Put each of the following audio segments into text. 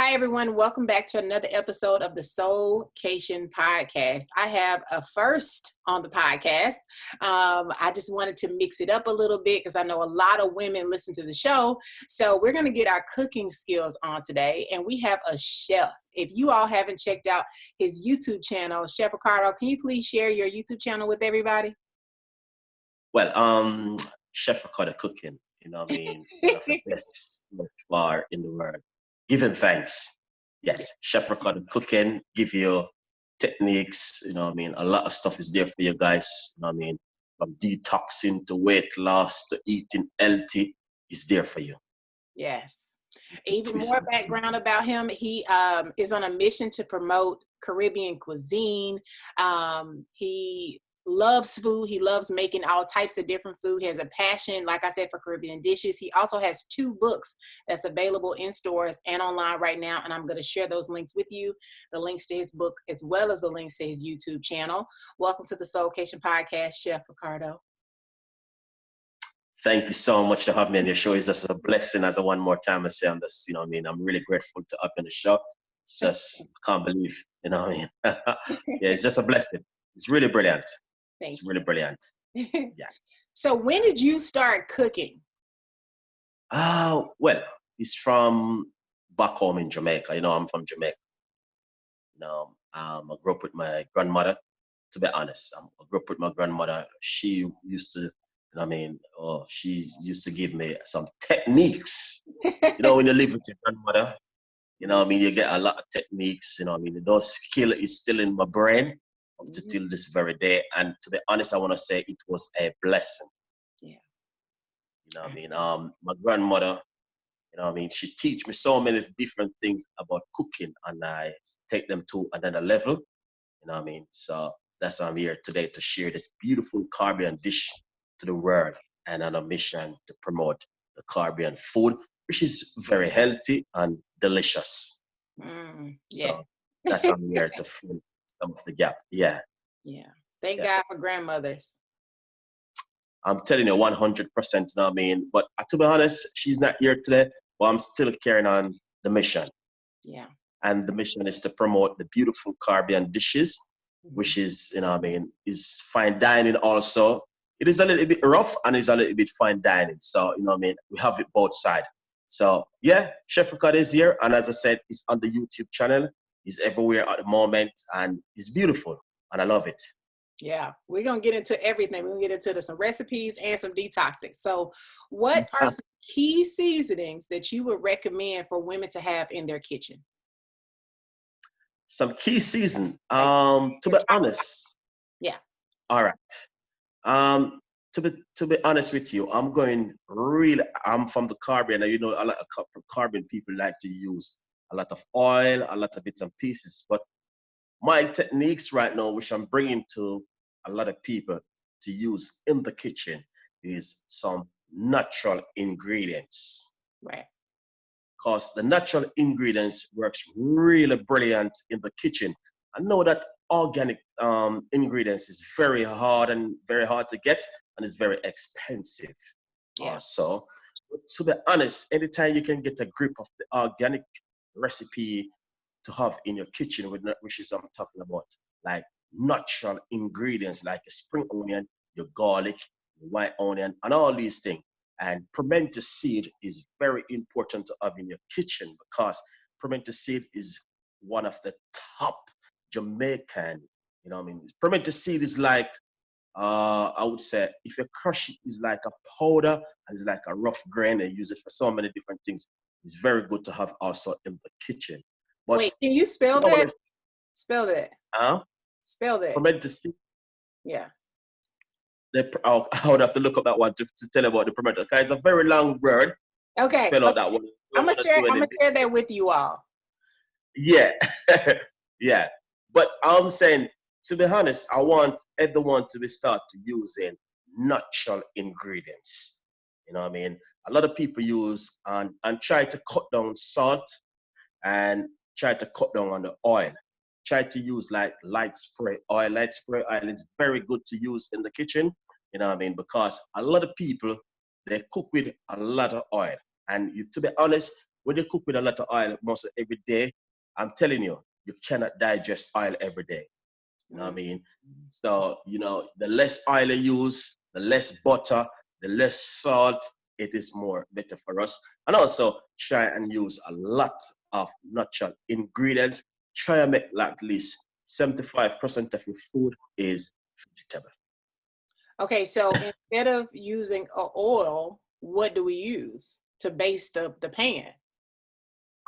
Hi, everyone. Welcome back to another episode of the SOULKATION podcast. I have a first on the podcast. I just wanted to mix it up a little bit because I know a lot of women listen to the show. So we're going to get our cooking skills on today. And we have a chef. If you all haven't checked out his YouTube channel, Chef Ricardo, can you please share your YouTube channel with everybody? Well, Chef Ricardo cooking, one of the best so far in the world. Giving thanks. Yes, Chef Ricardo cooking, give you techniques, a lot of stuff is there for you guys, from detoxing to weight loss to eating healthy is there for you. Yes. Even more background about him. He is on a mission to promote Caribbean cuisine. He loves food. He loves making all types of different food. He has a passion, like I said, for Caribbean dishes. He also has 2 books that's available in stores and online right now, and I'm going to share those links with you, the links to his book as well as the links to his YouTube channel. Welcome to the SOULKATION podcast, Chef Ricardo. Thank you so much for having me on your show. It's just a blessing, as I one more time I say on this, I'm really grateful to have you on the show. It's just, can't believe, Yeah, it's just a blessing. It's really brilliant. It's really brilliant. Yeah. So when did you start cooking? Well, it's from back home in Jamaica. I'm from Jamaica. I grew up with my grandmother, to be honest. I grew up with my grandmother. She used to, she used to give me some techniques. When you live with your grandmother, you get a lot of techniques, those skills is still in my brain. To till this very day, and to be honest, I want to say it was a blessing. Yeah. My grandmother, she teach me so many different things about cooking, and I take them to another level. So that's why I'm here today to share this beautiful Caribbean dish to the world, and on a mission to promote the Caribbean food, which is very healthy and delicious. So that's why I'm here to fill some of the gap. Yeah. Thank God for grandmothers. I'm telling you 100%, but to be honest, she's not here today, but I'm still carrying on the mission. Yeah. And the mission is to promote the beautiful Caribbean dishes, which is, is fine dining also. It is a little bit rough and it's a little bit fine dining. So, we have it both sides. So yeah, Chef Ricardo is here. And as I said, it's on the YouTube channel. He's everywhere at the moment and it's beautiful. And I love it. Yeah, we're going to get into everything. We're going to get into some recipes and some detoxing. So what are some key seasonings that you would recommend for women to have in their kitchen? Some key season, to be honest. Yeah. All right. To be honest with you, I'm from the Caribbean, and a lot of Caribbean people like to use a lot of oil, a lot of bits and pieces, but my techniques right now, which I'm bringing to a lot of people to use in the kitchen, is some natural ingredients. Right. Because the natural ingredients works really brilliant in the kitchen. I know that organic ingredients is very hard to get, and it's very expensive. Yeah. So, to be honest, anytime you can get a grip of the organic recipe to have in your kitchen, which is I'm talking about, like natural ingredients like a spring onion, your garlic, your white onion, and all these things. And pimento seed is very important to have in your kitchen because pimento seed is one of the top Jamaican, Pimento seed is like, I would say, if you crush it, it's like a powder and it's like a rough grain and use it for so many different things. It's very good to have also in the kitchen. But wait, can you spell that? Spell that. Spell that. Pimento seed. Yeah. I would have to look up that one to tell you about the pimento. Because it's a very long word. Okay. Spell out that one. I'm gonna share that with you all. Yeah. Yeah. But I'm saying, to be honest, I want everyone to start using natural ingredients. A lot of people use and try to cut down salt and try to cut down on the oil. Try to use like light spray oil. Light spray oil is very good to use in the kitchen, because a lot of people, they cook with a lot of oil. And to be honest, when you cook with a lot of oil most every day, I'm telling you, you cannot digest oil every day. You know what I mean? So, you know, the less oil you use, the less butter, the less salt, it is more better for us. And also try and use a lot of natural ingredients. Try and make like at least 75% of your food is vegetable. Okay, so instead of using oil, what do we use to baste the pan?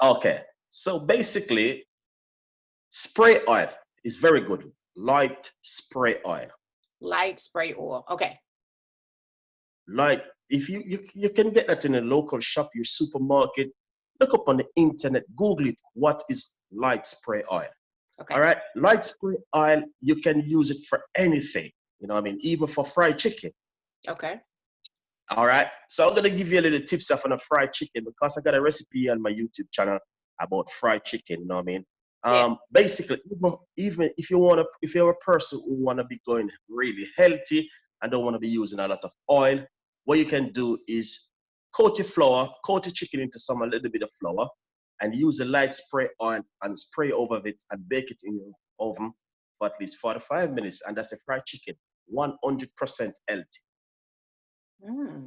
Okay, so basically, spray oil is very good. Light spray oil. Light spray oil. Okay. Like if you can get that in a local shop, your supermarket, look up on the internet, Google it, what is light spray oil? Okay. All right, light spray oil, you can use it for anything, you know what I mean, even for fried chicken. Okay. All right, so I'm gonna give you a little tips of on a fried chicken because I got a recipe on my YouTube channel about fried chicken, you know what I mean? Yeah. Basically, even if if you're a person who wanna be going really healthy and don't wanna be using a lot of oil, what you can do is coat your chicken into a little bit of flour, and use a light spray oil and spray over it and bake it in your oven for at least 45 minutes, and that's a fried chicken, 100% healthy.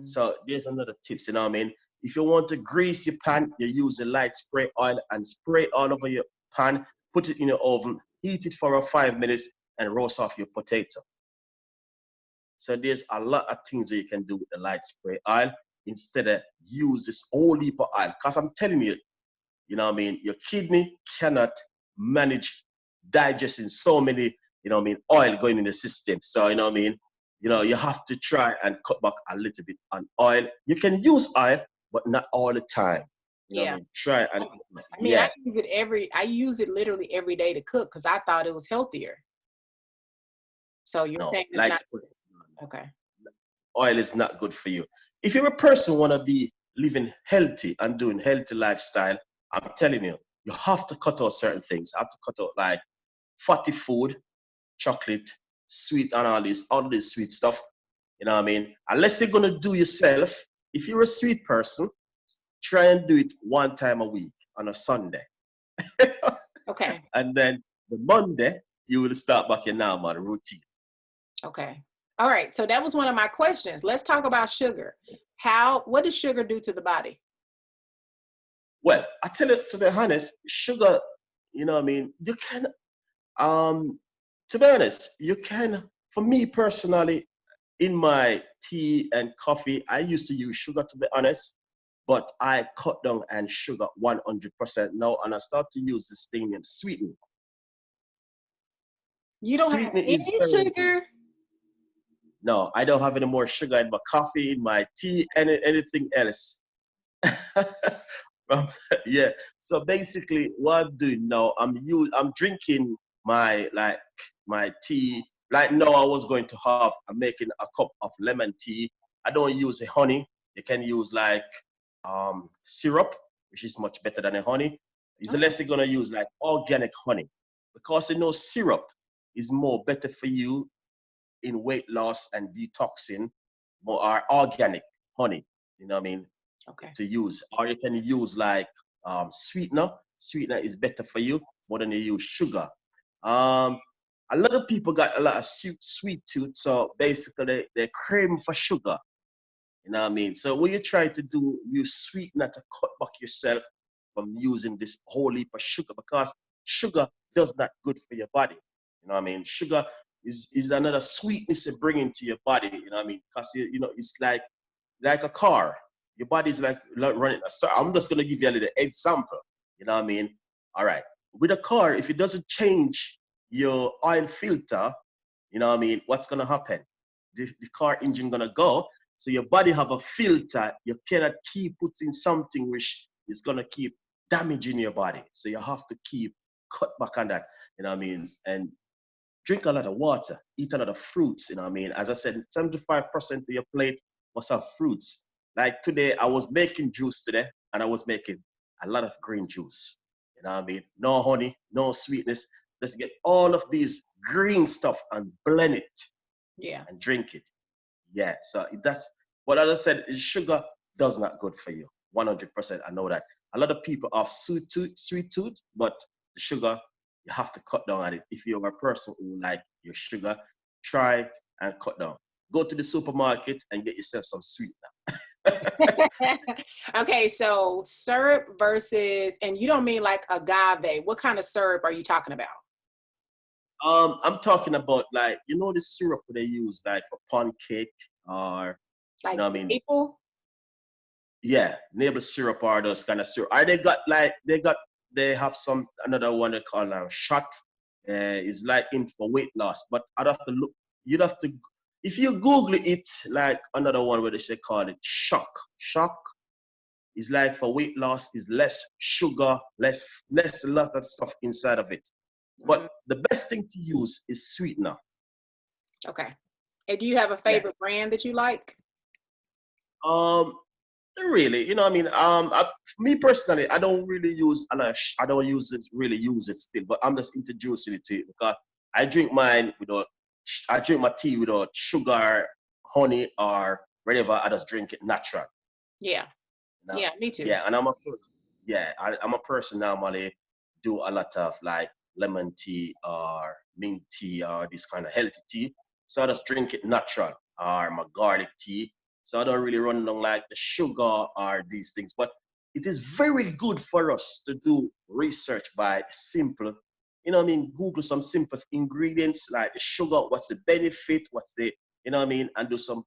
So there's another tips, you know what I mean? If you want to grease your pan, you use a light spray oil and spray all over your pan, put it in your oven, heat it for 5 minutes, and roast off your potato. So there's a lot of things that you can do with the light spray oil instead of use this whole heap of oil. Because I'm telling you, you know what I mean, your kidney cannot manage digesting so many, you know what I mean, oil going in the system. So, you know what I mean, you know, you have to try and cut back a little bit on oil. You can use oil, but not all the time. You know what I mean? Try and I mean, I use it literally every day to cook because I thought it was healthier. So you're saying it's not okay. Oil is not good for you. If you're a person who want to be living healthy and doing healthy lifestyle, I'm telling you, you have to cut out certain things. You have to cut out like fatty food, chocolate, sweet, and all this sweet stuff. You know what I mean? Unless you're gonna do yourself, if you're a sweet person, try and do it one time a week on a Sunday. Okay. And then the Monday, you will start back your normal routine. Okay. All right. So that was one of my questions. Let's talk about sugar. What does sugar do to the body? Well, I tell you, to be honest, sugar, you know what I mean, you can, to be honest, you can, for me personally, in my tea and coffee, I used to use sugar, to be honest, but I cut down on sugar 100% now, and I start to use this thing named sweetening. You don't have any sugar? No, I don't have any more sugar in my coffee, in my tea, anything else. Yeah. So basically, what I'm doing now, I'm drinking my tea. Like now, I was going to have. I'm making a cup of lemon tea. I don't use a honey. You can use like syrup, which is much better than a honey. Unless you're gonna use like organic honey, because you know syrup is more better for you in weight loss and detoxing, more are organic honey. You know what I mean? Okay. To use, or you can use like sweetener. Sweetener is better for you more than you use sugar. A lot of people got a lot of sweet tooth, so basically they're craving for sugar. You know what I mean? So what you try to do, you sweetener to cut back yourself from using this whole heap of sugar, because sugar does not good for your body. You know what I mean? Sugar is another sweetness you bring into your body. You know what I mean? Because you know it's like a car. Your body's like running. So I'm just gonna give you a little example. You know what I mean? All right. With a car, if it doesn't change your oil filter, you know what I mean? What's gonna happen? The car engine gonna go. So your body have a filter. You cannot keep putting something which is gonna keep damaging your body. So you have to keep cut back on that. You know what I mean? And drink a lot of water, eat a lot of fruits, you know what I mean? As I said, 75% of your plate must have fruits. Like today, I was making juice today, and I was making a lot of green juice. You know what I mean? No honey, no sweetness. Let's get all of these green stuff and blend it. Yeah. And drink it. Yeah, so that's what I said is sugar does not good for you. 100%, I know that. A lot of people have sweet tooth, but the sugar, you have to cut down on it. If you're a person who like your sugar, try and cut down. Go to the supermarket and get yourself some sweetener. Okay, so syrup versus, and you don't mean like agave. What kind of syrup are you talking about? I'm talking about like, you know, the syrup they use like for pancake or, you Like know what I mean? maple? Yeah, maple syrup or those kind of syrup. Or they got like, they have some, another one they call shot. Is like in for weight loss, but I'd have to look, you'd have to, if you Google it, like another one where they should call it shock. Shock is like for weight loss, is less sugar, less a lot of stuff inside of it. Mm, But the best thing to use is sweetener. okay. And do you have a Yeah. favorite brand that you like? Um, really, you know what I mean? Me personally, I don't really use, I don't use it, really use it still, but I'm just introducing it to it because I drink mine without, I drink my tea without sugar, honey, or whatever. I just drink it natural. Yeah. You know? Yeah, me too. Yeah, and I'm a person. Yeah, I'm a person normally do a lot of like lemon tea or mint tea or this kind of healthy tea. So I just drink it natural or my garlic tea. So I don't really run along like the sugar or these things. But it is very good for us to do research by simple, you know what I mean, Google some simple ingredients like the sugar, what's the benefit, what's the, you know what I mean, and do some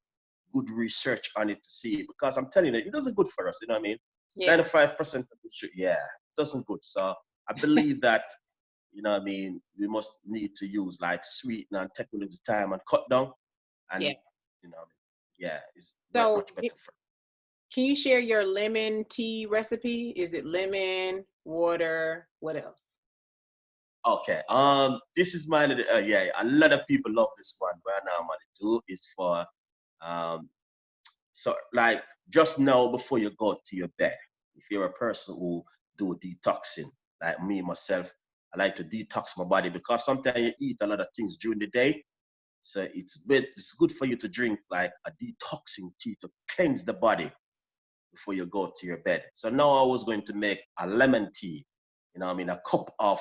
good research on it to see because I'm telling you, it doesn't good for us, you know what I mean? Yeah. 95% of the shit, yeah, it doesn't good. So I believe that, you know what I mean, we must need to use like sweeten and take a little time and cut down Yeah. and, you know, yeah, it's So much better for. can you share your lemon tea recipe? Is it lemon, water, what else? Okay, this is my little, yeah, a lot of people love this one. But now I'm gonna do is for, um, so like just now before you go to your bed, if you're a person who do detoxing, like me myself, I like to detox my body because sometimes you eat a lot of things during the day. So it's good for you to drink like a detoxing tea to cleanse the body before you go to your bed. So now I was going to make a lemon tea, you know what I mean, a cup of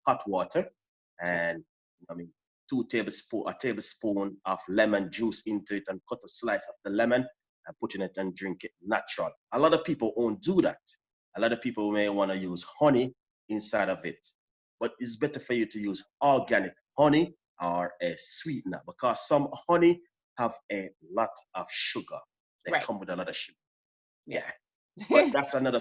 hot water Okay. and, you know what I mean, a tablespoon of lemon juice into it and cut a slice of the lemon and put in it and drink it natural. A lot of people won't do that. A lot of people may want to use honey inside of it, but it's better for you to use organic honey or a sweetener because some honey have a lot of sugar. They Right. come with a lot of sugar. Yeah. Yeah, but that's another.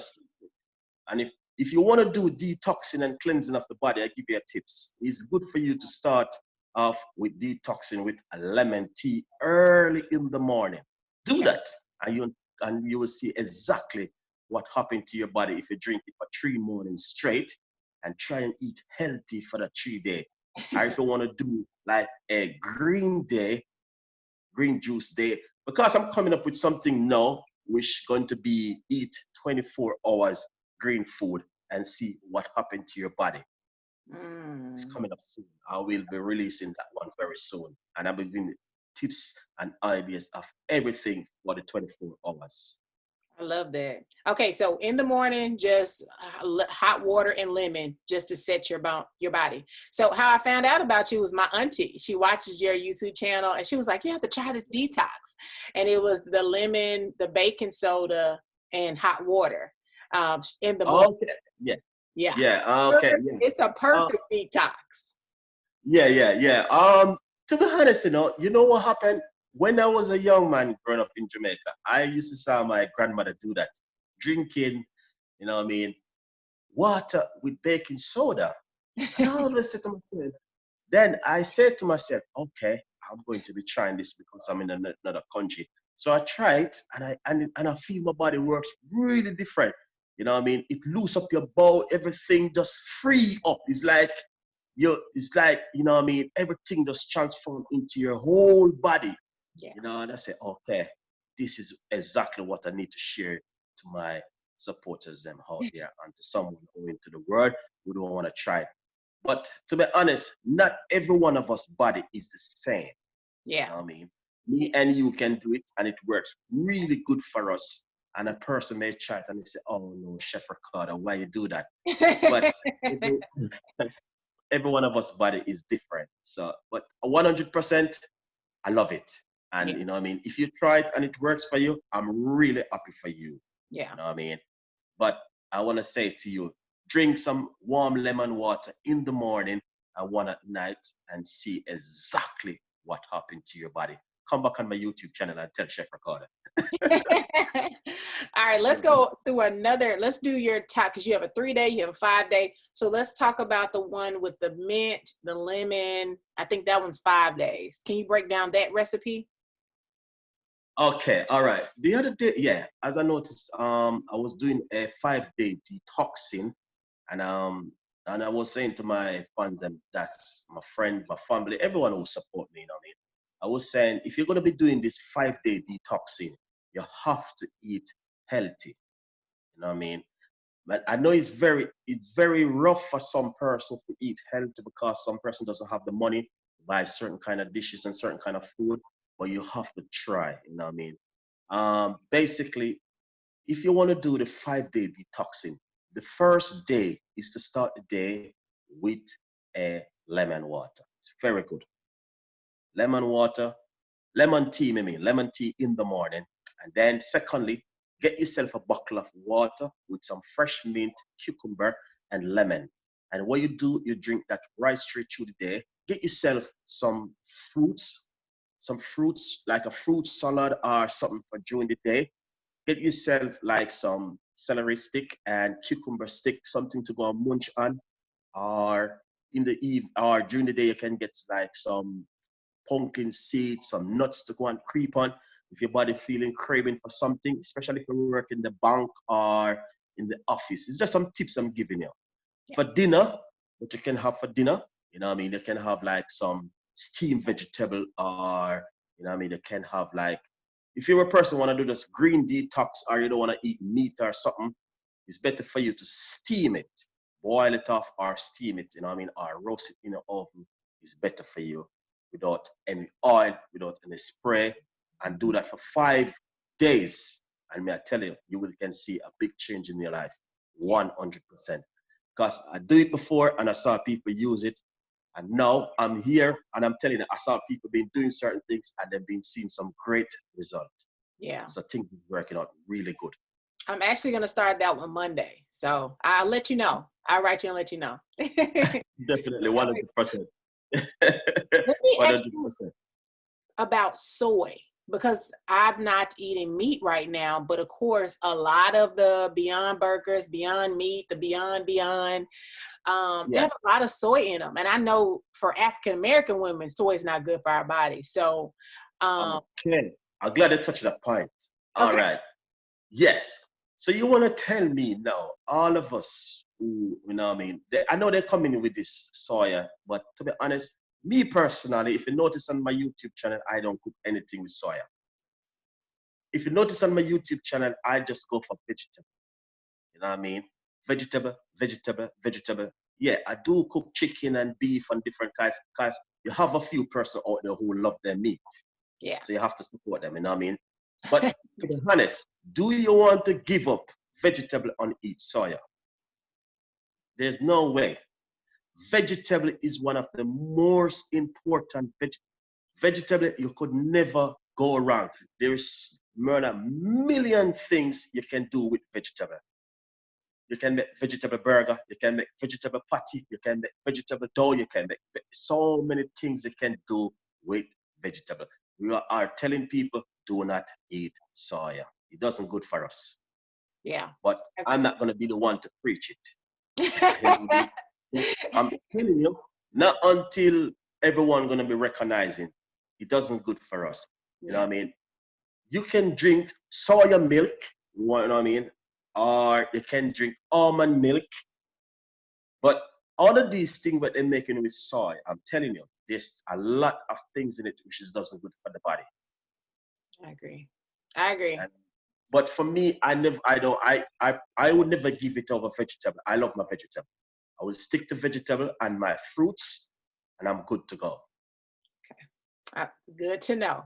And if you want to do detoxing and cleansing of the body, I give you a tips. It's good for you to start off with detoxing with a lemon tea early in the morning. Do Okay. that, and you will see exactly what happened to your body if you drink it for 3 mornings straight, and try and eat healthy for the 3 day. Or if you want to do like a green juice day, because I'm coming up with something now, which going to be eat 24 hours green food and see what happened to your body. It's Mm, coming up soon. I will be releasing that one very soon. And I'll be giving tips and ideas of everything for the 24 hours. I love that. Okay, so in the morning, just hot water and lemon just to set your body. So how I found out about you was my auntie. She watches your YouTube channel and she was like, "You have to try this detox," and it was the lemon, the baking soda, and hot water in the morning. Okay. Yeah. Yeah, Yeah. Okay. perfect. Yeah. It's a Uh, perfect detox. yeah. To be honest, you know what happened? When I was a young man growing up in Jamaica, I used to saw my grandmother do that, drinking, you know what I mean, water with baking soda. And I always said to myself, then I said to myself, okay, I'm going to be trying this because I'm in another country. So I tried and I feel my body works really different. You know what I mean? It loose up your bowel, everything just free up. It's like, you know what I mean, everything just transform into your whole body. Yeah. You know, and I say, okay, this is exactly what I need to share to my supporters them out there and to someone who into the world who don't want to try it. But to be honest, not every one of us body is the same. You Yeah. know what I mean? Me and you can do it and it works really good for us. And a person may chat and they say, oh no, Chef Ricardo, why you do that? But every, every one of us body is different. So, but 100%, I love it. And Yeah. you know what I mean? If you try it and it works for you, I'm really happy for you. Yeah. You know what I mean? But I want to say to you, drink some warm lemon water in the morning and one at night and see exactly what happened to your body. Come back on my YouTube channel and tell Chef Ricardo. All right, let's go through another. Let's do your top because you have a 3-day, you have a 5-day. So let's talk about the one with the mint, the lemon. I think that one's 5 days. Can you break down that recipe? Okay, all right. The other day, yeah, as I noticed, I was doing a 5-day detoxing, and I was saying to my fans, and that's my friend, my family, everyone who support me, you know what I mean? I was saying, if you're gonna be doing this 5-day detoxing, you have to eat healthy. You know what I mean? But I know it's very rough for some person to eat healthy because some person doesn't have the money to buy certain kind of dishes and certain kind of food, but you have to try, you know what I mean? Basically, if you want to do the 5-day detoxing, the first day is to start the day with a lemon water. It's very good. Lemon water, lemon tea, lemon tea in the morning. And then secondly, get yourself a bottle of water with some fresh mint, cucumber, and lemon. And what you do, you drink that right straight through the day. Get yourself fruits, some fruits like a fruit salad or something for during the day. Get yourself like some celery stick and cucumber stick, something to go and munch on. Or in the eve or during the day, you can get like some pumpkin seeds, some nuts to go and creep on. If your body feeling craving for something, especially if you work in the bank or in the office. It's just some tips I'm giving you. Yeah. For dinner, what you can have for dinner, you know what I mean? You can have like some steamed vegetable or, you know what I mean? You can have like, if you're a person want to do this green detox or you don't want to eat meat or something, it's better for you to steam it, boil it off or steam it, you know what I mean? Or roast it in the oven is better for you without any oil, without any spray, and do that for 5 days. And may I tell you, you will can see a big change in your life, 100%. Because I do it before and I saw people use it. And now I'm here and I'm telling you, I saw people been doing certain things and they've been seeing some great results. Yeah. So things is working out really good. I'm actually going to start that one Monday. So I'll let you know. I'll write you and let you know. Definitely, 100%. Let me ask you 100%. about soy because I'm not eating meat right now, but of course, a lot of the Beyond Burgers, Beyond Meat, the Beyond, they Yeah. have a lot of soy in them. And I know for African American women, soy is not good for our body. So, Okay. I'm glad you touched that point. All okay. right. Yes. So you want to tell me now, all of us who, you know what I mean, I know they're coming in with this soya, but to be honest, me personally, if you notice on my YouTube channel, I don't cook anything with soya. If you notice on my YouTube channel, I just go for vegetable. You know what I mean? Vegetable, vegetable, vegetable. Yeah, I do cook chicken and beef and different kinds because you have a few person out there who love their meat. Yeah. So you have to support them, you know what I mean? But to be honest, do you want to give up vegetable and eat soya? There's no way. Vegetable is one of the most important vegetable you could never go wrong. There's more than a million things you can do with vegetable. You can make vegetable burger, you can make vegetable patty, you can make vegetable dough, you can make so many things you can do with vegetable. We are telling people do not eat soya. It doesn't good for us. Yeah. But I'm not going to be the one to preach it. I'm telling you, not until everyone going to be recognizing it doesn't good for us. You know what I mean? You can drink soya milk, you know what I mean? Or you can drink almond milk. But all of these things that they're making with soy, I'm telling you, there's a lot of things in it which is doesn't good for the body. I agree. I agree. But for me, I would never give it over vegetable. I love my vegetable. I will stick to vegetable and my fruits, and I'm good to go. Okay. Good to know.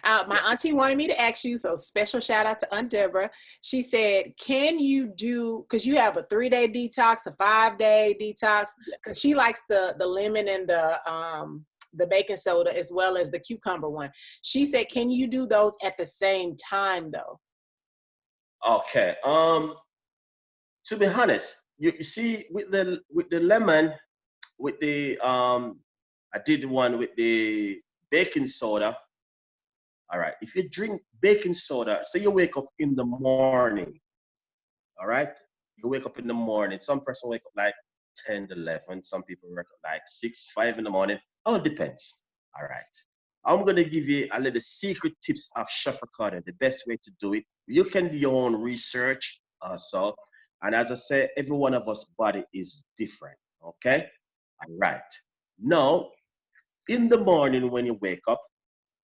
My auntie wanted me to ask you, so special shout out to Aunt Deborah. She said, can you do, because you have a 3-day detox, a 5-day detox, because she likes the lemon and the baking soda as well as the cucumber one. She said, can you do those at the same time though? Okay. To be honest, you see with the lemon, with the I did one with the baking soda. All right. If you drink baking soda, say you wake up in the morning, all right? You wake up in the morning. Some person wake up like 10, 11. Some people wake up like 6, 5 in the morning. All depends. All right. I'm going to give you a little secret tips of Chef Ricardo, the best way to do it. You can do your own research also. And as I said, every one of us body is different. Okay? All right. Now, in the morning when you wake up,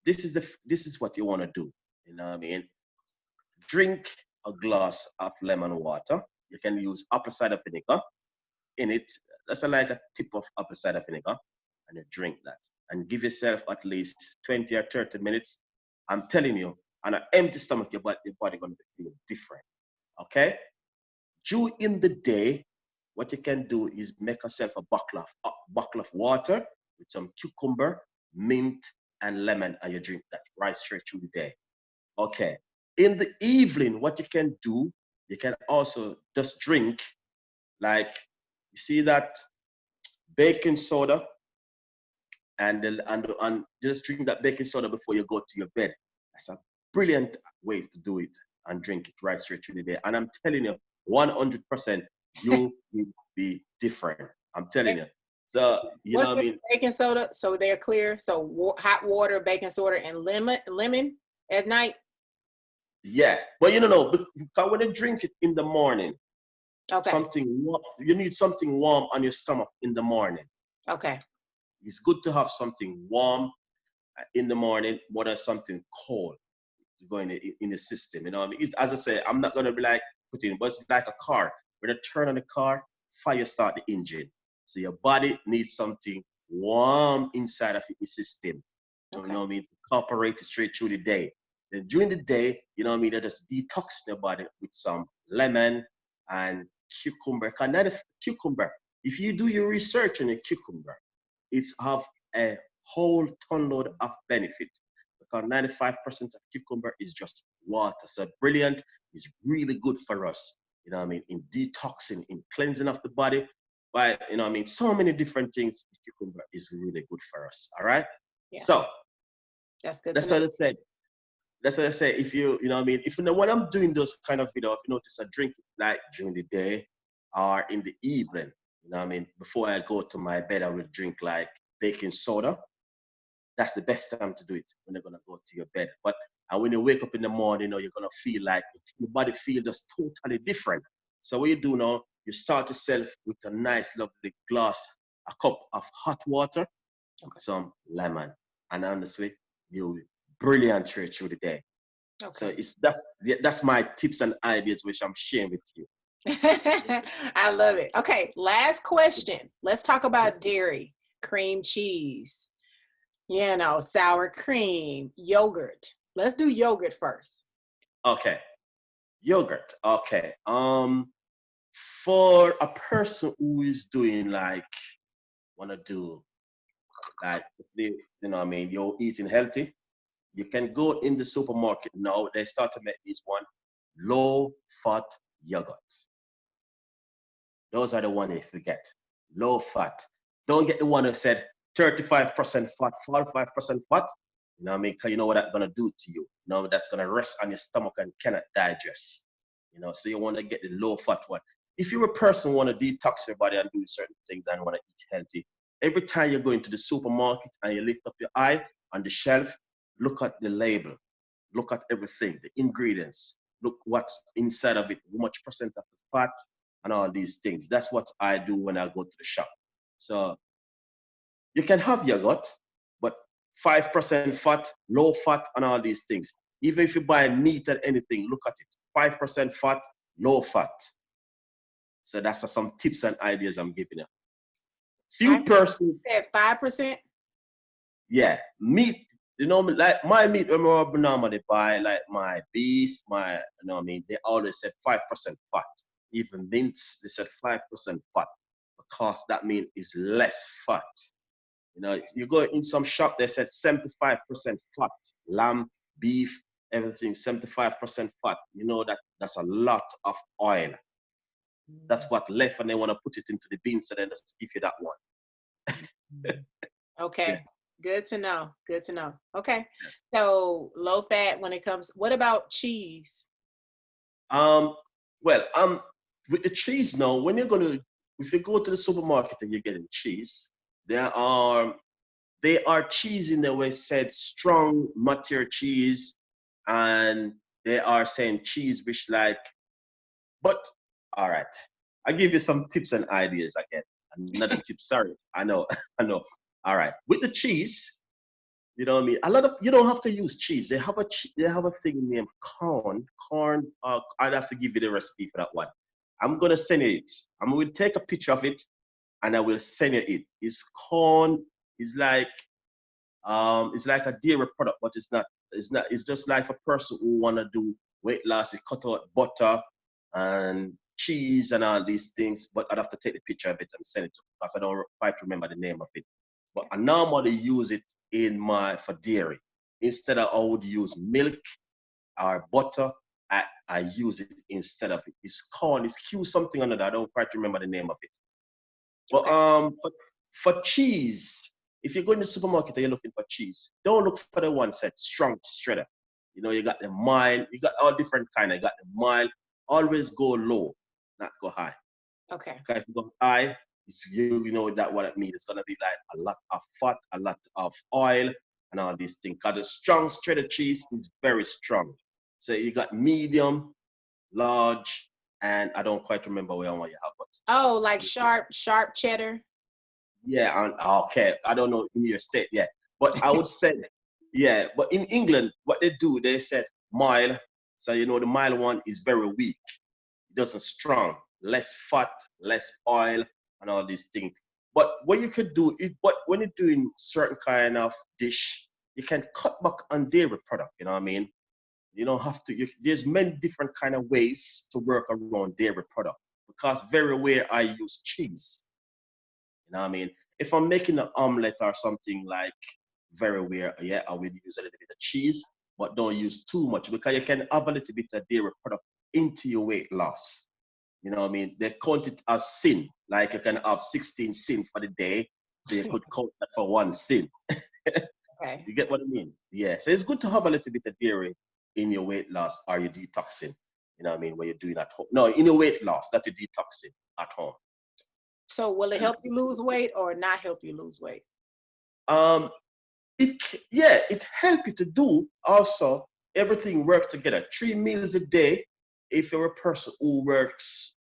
this is what you want to do. You know what I mean? Drink a glass of lemon water. You can use apple cider vinegar in it. That's like a tip of apple cider vinegar, and you drink that. And give yourself at least 20 or 30 minutes. I'm telling you, on an empty stomach, your body gonna feel different. Okay? During the day, what you can do is make yourself a buckle of water with some cucumber, mint, and lemon, and you drink that right straight through the day. Okay. In the evening, what you can do, you can also just drink, like, you see that baking soda, and just drink that baking soda before you go to your bed. That's a brilliant way to do it, and drink it right straight through the day. And I'm telling you, 100%, you will be different. I'm telling you. So, you know what I mean? Baking soda, so they're clear. So hot water, baking soda, and lemon at night. Yeah, but you don't know, because when you drink it in the morning, Okay. something warm, you need something warm on your stomach in the morning. Okay. It's good to have something warm in the morning more than something cold to go in the system. You know what I mean? As I say, I'm not gonna be like putting, but it's like a car. When you turn on the car, fire start the engine. So your body needs something warm inside of your system. Okay. You know what I mean? To cooperate straight through the day. Then during the day, you know what I mean, they just detox your body with some lemon and cucumber. Because that cucumber, if you do your research on a cucumber, it's have a whole ton load of benefit. Because 95% of cucumber is just water. So brilliant, is really good for us. You know what I mean? In detoxing, in cleansing of the body. But you know what I mean? So many different things. Cucumber is really good for us. All right? Yeah. So that's good. That's what I said. That's what I say. If you know what I mean, if you know when I'm doing those kind of video, if you notice I drink like during the day or in the evening, you know what I mean, before I go to my bed, I will drink like baking soda. That's the best time to do it when you're gonna go to your bed. But and when you wake up in the morning, you know, you're gonna feel like your body feels just totally different. So what you do now, you start yourself with a nice, lovely glass, a cup of hot water, okay, some lemon, and honestly, you'll brilliant through the day. Okay. So that's my tips and ideas which I'm sharing with you. I love it. Okay, last question. Let's talk about dairy, cream cheese, you know, sour cream, yogurt. Let's do yogurt first. Okay. Yogurt. Okay. For a person who is doing like wanna do like you know what I mean, you're eating healthy, you can go in the supermarket now. They start to make this one low fat yogurts. Those are the ones you get. Low fat. Don't get the one that said 35% fat, 45% fat. You know what I mean? Because you know what that's gonna do to you. You know that's gonna rest on your stomach and cannot digest. You know, so you want to get the low fat one. If you're a person who want to detox your body and do certain things and want to eat healthy, every time you go into the supermarket and you lift up your eye on the shelf, look at the label, look at everything, the ingredients, look what's inside of it, how much percent of the fat, and all these things. That's what I do when I go to the shop. So you can have yogurt, but 5% fat, low fat, and all these things. Even if you buy meat and anything, look at it. 5% fat, low fat. So that's some tips and ideas I'm giving you. Few persons. 5%? Yeah, meat. You know, like my meat when we normally buy, like my beef, my, you know what I mean, they always said 5% fat. Even mince, they said 5% fat because that means it's less fat. You know, you go in some shop, they said 75% fat. Lamb, beef, everything, 75% fat. You know, that's a lot of oil. That's what left, and they want to put it into the beans, so then just give you that one. Yeah. Okay. Good to know. Good to know. Okay. So low fat when it comes, what about cheese? Um, well, with the cheese now, if you go to the supermarket and you're getting cheese, there are they are cheese in the way said strong mature cheese, and they are saying cheese which like, but all right, I'll give you some tips and ideas again. Another tip, sorry, I know, I know. All right, with the cheese, you know what I mean? A lot of you don't have to use cheese. They have a thing named corn. Corn. I'd have to give you the recipe for that one. I'm gonna send you it. I'm gonna take a picture of it and I will send you it. It's corn. It's like it's like a dairy product, but it's not. It's not. It's just like a person who wanna do weight loss. It cut out butter and cheese and all these things. But I'd have to take the picture of it and send it to because I don't quite remember the name of it. But I normally use it for dairy. Instead of I would use milk or butter, I use it instead of it. It's corn, it's Q something under that. I don't quite remember the name of it. But Okay. for cheese, if you go in the supermarket and you're looking for cheese, don't look for the one said strong shredder. You know, you got the mild, you got all different kind. You got the mild. Always go low, not go high. Okay. Because if you go high, you know that what it means. It's gonna be like a lot of fat, a lot of oil, and all these things. Because the strong shredded cheese is very strong. So you got medium, large, and I don't quite remember where one you have, but Oh, like sharp cheddar. yeah, and okay, I don't know in your state yet, but I would say, yeah, but in England, what they do, they said mild. So you know the mild one is very weak. It doesn't strong, less fat, less oil, and all these things. But what you could do, but when you're doing certain kind of dish, you can cut back on dairy product. You know what I mean? You don't have to. There's many different kind of ways to work around dairy product because very rare I use cheese. You know what I mean? If I'm making an omelet or something like very rare, yeah, I will use a little bit of cheese, but don't use too much because you can have a little bit of dairy product into your weight loss. You know what I mean? They count it as sin. Like you can have 16 sin for the day. So you could count that for one sin. Okay. You get what I mean? Yeah. So it's good to have a little bit of dairy in your weight loss or your detoxing. You know what I mean? What you're doing at home. No, in your weight loss, not your detoxing at home. So will it help you lose weight or not help you lose weight? Um, it help you to do also everything work together. 3 meals a day. If you're a person who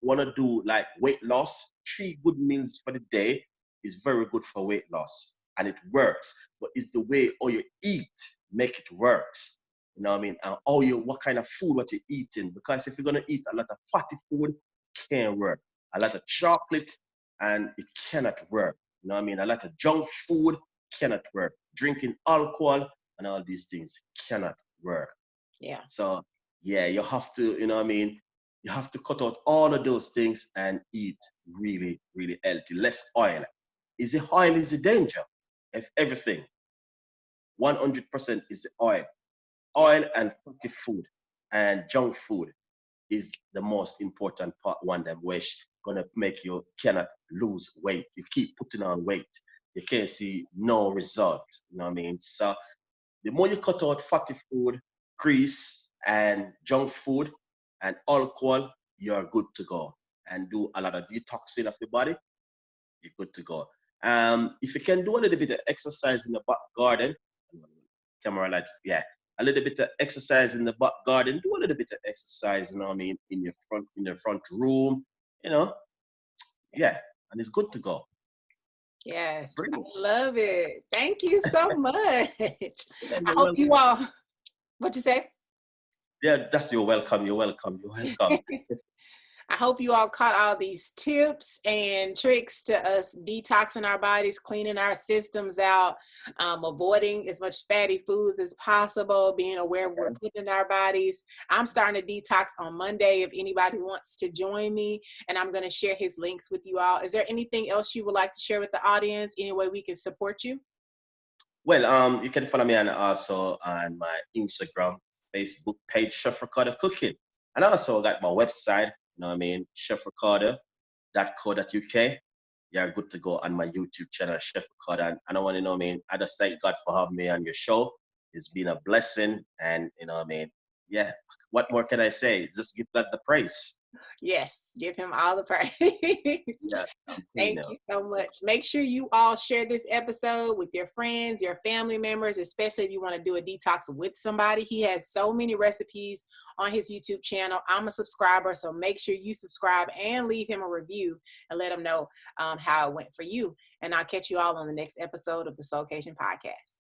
wanna do like weight loss, 3 good meals for the day is very good for weight loss, and it works. But it's the way how you eat make it works. You know what I mean? And what kind of food what you're eating. Because if you're gonna eat a lot of fatty food, it can't work. A lot of chocolate and it cannot work. You know what I mean? A lot of junk food cannot work. Drinking alcohol and all these things cannot work. Yeah. So yeah, you have to, you know what I mean? You have to cut out all of those things and eat really, really healthy. Less oil. Is the oil is the danger of everything. 100% is the oil. Yeah. Oil and fatty food and junk food is the most important part one them which gonna make you cannot lose weight. You keep putting on weight. You can't see no result. You know what I mean? So the more you cut out fatty food, grease, and junk food and alcohol, you're good to go. And do a lot of detoxing of the body, you're good to go. If you can do a little bit of exercise in the back garden, camera lights, yeah, a little bit of exercise in the back garden, do a little bit of exercise, you know what I mean, in your front room, you know, yeah, and it's good to go. Yes. I Brilliant. love it. Thank you so much. Yeah, I you're hope you welcome. all, what you say? Yeah, that's you're welcome. You're welcome. You're welcome. I hope you all caught all these tips and tricks to us detoxing our bodies, cleaning our systems out, avoiding as much fatty foods as possible, being aware of what we're putting in our bodies. I'm starting to detox on Monday if anybody wants to join me, and I'm going to share his links with you all. Is there anything else you would like to share with the audience? Any way we can support you? Well, you can follow me also on my Instagram, Facebook page, Chef Ricardo Cooking. And I also got my website, chefricardo.co.uk. You're good to go on my YouTube channel, Chef Ricardo. And I want to I just thank God for having me on your show. It's been a blessing. And, yeah, what more can I say? Just give God the praise. Yes, give him all the praise. Yeah, Thank you so much. Make sure you all share this episode with your friends, your family members, especially if you want to do a detox with somebody. He has so many recipes on his YouTube channel. I'm a subscriber, so make sure you subscribe and leave him a review and let him know how it went for you. And I'll catch you all on the next episode of the SOULKATION podcast.